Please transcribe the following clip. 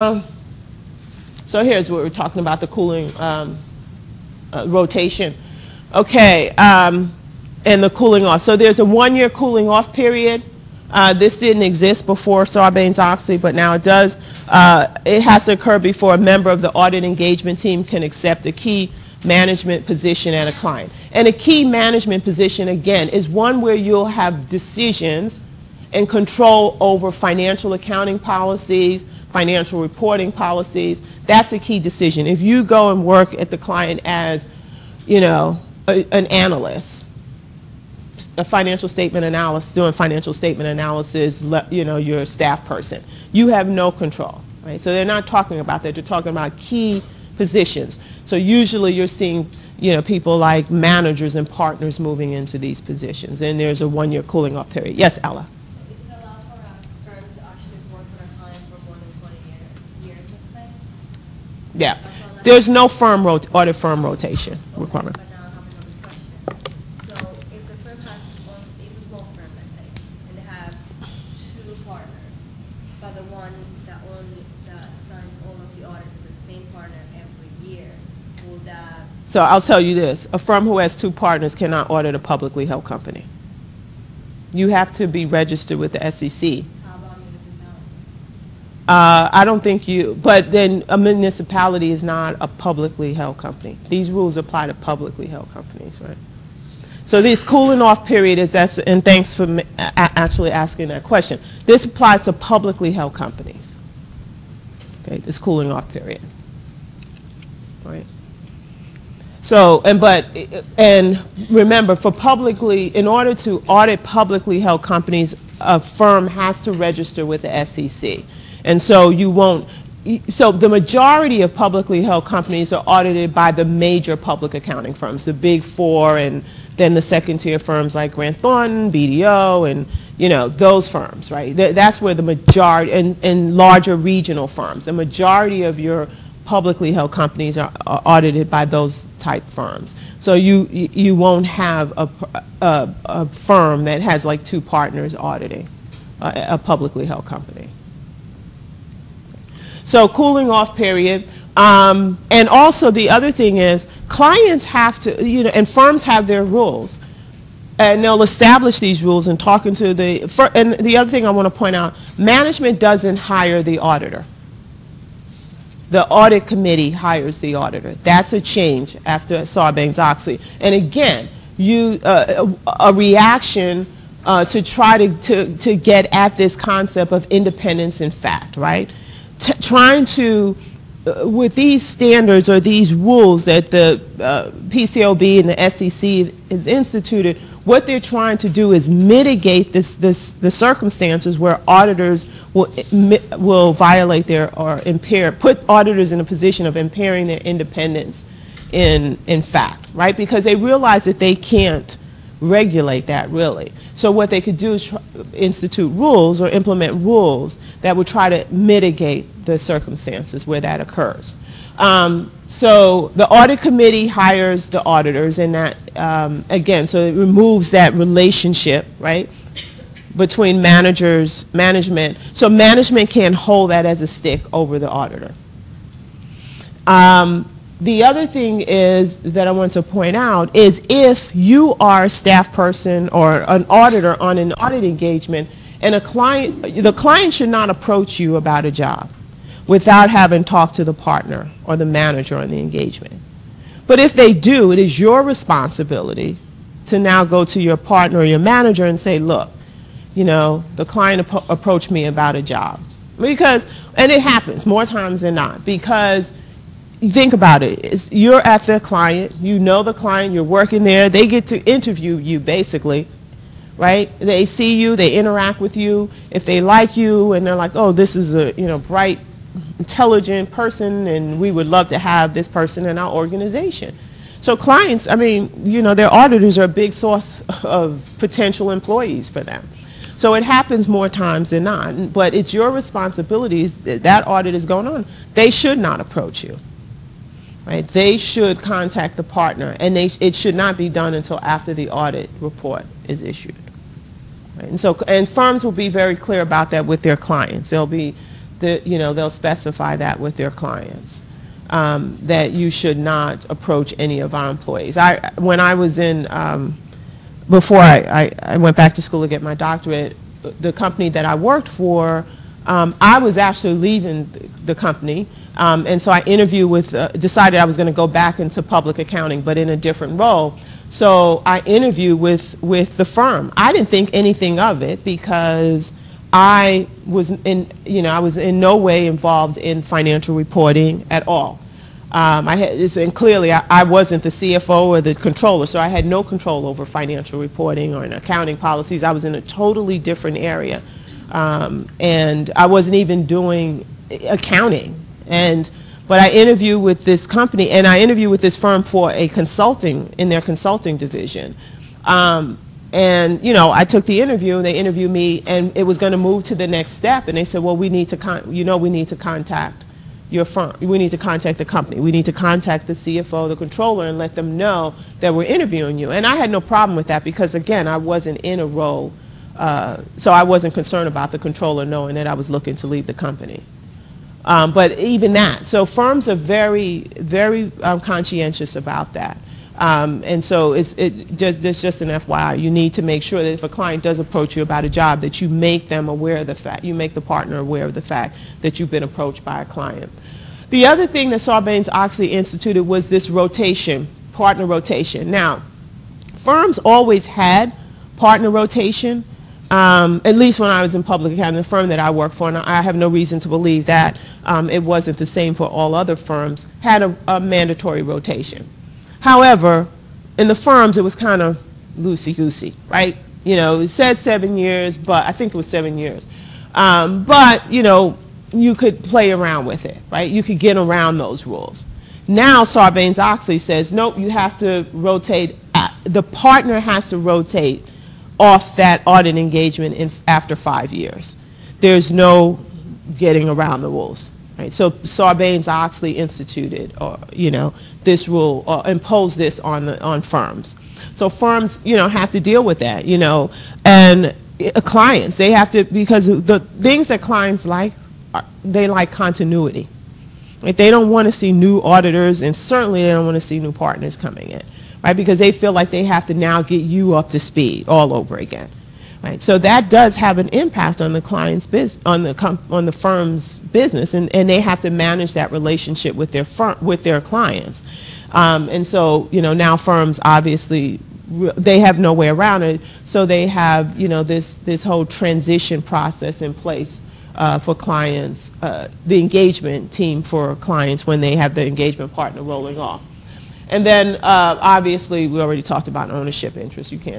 So here's what we're talking about, the cooling rotation. Okay, and the cooling off. So there's a 1-year cooling off period. This didn't exist before Sarbanes-Oxley, but now it does. It has to occur before a member of the audit engagement team can accept a key management position at a client. And a key management position, again, is one where you'll have decisions and control over financial accounting policies, financial reporting policies. That's a key decision. If you go and work at the client as, you know, an analyst, a financial statement analyst, doing financial statement analysis, you know, you're a staff person, you have no control, right? So they're not talking about that. They're talking about key positions. So usually you're seeing, you know, people like managers and partners moving into these positions, and there's a 1-year cooling off period. Yes, Ella? Yeah, there's no firm audit firm rotation requirement. But now I have another question. So if the firm is a small firm, let's say, and they have 2 partners, but the one that signs all of the audits is the same partner every year, will that? So I'll tell you this: a firm who has 2 partners cannot audit a publicly held company. You have to be registered with the SEC. I don't think but then a municipality is not a publicly held company. These rules apply to publicly held companies, right? So this cooling off period and thanks for actually asking that question. This applies to publicly held companies. Okay, this cooling off period, right? So, and remember, in order to audit publicly held companies, a firm has to register with the SEC. And so so the majority of publicly held companies are audited by the major public accounting firms, the big 4, and then the second tier firms like Grant Thornton, BDO, and, you know, those firms, right? That's where the majority, and larger regional firms, the majority of your publicly held companies are audited by those type firms. So you won't have a firm that has like 2 partners auditing a publicly held company. So cooling off period, and also the other thing is clients have to, you know, and firms have their rules, and they'll establish these rules and talking to and the other thing I want to point out, management doesn't hire the auditor. The audit committee hires the auditor. That's a change after Sarbanes-Oxley. And again, a reaction to try to get at this concept of independence in fact, right? Trying to, with these standards or these rules that the PCAOB and the SEC has instituted, what they're trying to do is mitigate the circumstances where auditors will violate or put auditors in a position of impairing their independence in fact, right? Because they realize that they can't regulate that really. So what they could do is institute rules or implement rules that would try to mitigate the circumstances where that occurs. So the audit committee hires the auditors, and that, again, so it removes that relationship, right, between management. So management can't hold that as a stick over the auditor. The other thing is that I want to point out is if you are a staff person or an auditor on an audit engagement and the client should not approach you about a job without having talked to the partner or the manager on the engagement. But if they do, it is your responsibility to now go to your partner or your manager and say, look, you know, the client approached me about a job. And it happens more times than not, because think about it. You're at the client, you know the client, you're working there, they get to interview you basically, right? They see you, they interact with you. If they like you and they're like, oh, this is a, you know, bright, intelligent person and we would love to have this person in our organization. So clients, I mean, you know, their auditors are a big source of potential employees for them. So it happens more times than not, but it's your responsibility that audit is going on. They should not approach you. Right? They should contact the partner, and it should not be done until after the audit report is issued. Right? And firms will be very clear about that with their clients. They'll be they'll specify that with their clients, that you should not approach any of our employees. When I was before I went back to school to get my doctorate, the company that I worked for, I was actually leaving the company, and so I decided I was going to go back into public accounting, but in a different role. So I interviewed with the firm. I didn't think anything of it because I was in no way involved in financial reporting at all. And clearly I wasn't the CFO or the controller, so I had no control over financial reporting or accounting policies. I was in a totally different area, and I wasn't even doing accounting. But I interviewed with this company, and I interviewed with this firm for in their consulting division. And I took the interview, and they interviewed me, and it was going to move to the next step. And they said, well, we need to contact your firm. We need to contact the company. We need to contact the CFO, the controller, and let them know that we're interviewing you. And I had no problem with that because, again, I wasn't in a role, so I wasn't concerned about the controller knowing that I was looking to leave the company. But even that, so firms are very, very conscientious about that. And so it's just an FYI. You need to make sure that if a client does approach you about a job, that you make them aware of the fact, you make the partner aware of the fact that you've been approached by a client. The other thing that Sarbanes-Oxley instituted was this rotation, partner rotation. Now, firms always had partner rotation, at least when I was in public accounting, the firm that I work for, and I have no reason to believe that it wasn't the same for all other firms, had a mandatory rotation. However, in the firms, it was kind of loosey-goosey, right? It said 7 years, but I think it was 7 years. But, you could play around with it, right? You could get around those rules. Now, Sarbanes-Oxley says, nope, you have to rotate, the partner has to rotate off that audit engagement after 5 years. There's no getting around the rules. Right, so Sarbanes-Oxley instituted, this rule, or imposed this on firms. So firms, have to deal with that, and clients, they have to, because the things that clients like, they like continuity. Right? They don't want to see new auditors, and certainly they don't want to see new partners coming in, right? Because they feel like they have to now get you up to speed all over again. Right, so that does have an impact on the client's business, on the firm's business, and they have to manage that relationship with their clients. And so, now firms obviously they have no way around it, so they have this whole transition process in place for clients, the engagement team for clients when they have the engagement partner rolling off. And then obviously we already talked about ownership interest. You can't